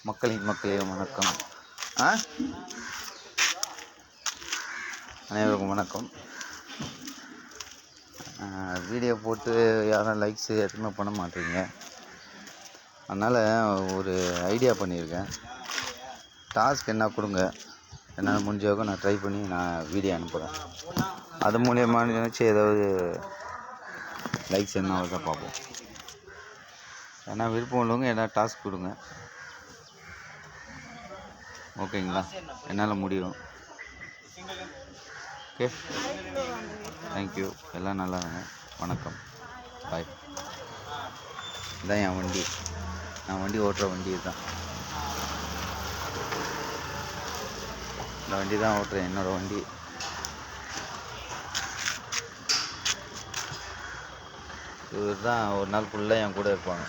மக்களே வணக்கம். அனைவருக்கும் வணக்கம். வீடியோ போட்டு யாரும் லைக்ஸு எதுவுமே பண்ண மாட்டேறீங்க. அதனால் ஒரு ஐடியா பண்ணியிருக்கேன். டாஸ்க் என்ன கொடுங்க, என்னால் முடிஞ்சவங்க நான் ட்ரை பண்ணி நான் வீடியோ அனுப்புகிறேன். அது மூலியமாக நினச்சி ஏதாவது லைக்ஸ் என்ன வருதா பார்ப்போம். ஏன்னா விருப்பம் உள்ளவங்க என்ன டாஸ்க் கொடுங்க, ஓகேங்களா? என்னால் முடியும். Okay, thank you. எல்லாம் நல்லா இருங்க. வணக்கம், பாய். இதான் என் வண்டி, நான் வண்டி ஓட்டுற வண்டி தான். இந்த வண்டி தான் ஓட்டுறேன், என்னோடய வண்டி. இவர் தான் ஒரு நாள் ஃபுல்லாக என் கூட இருப்பாங்க.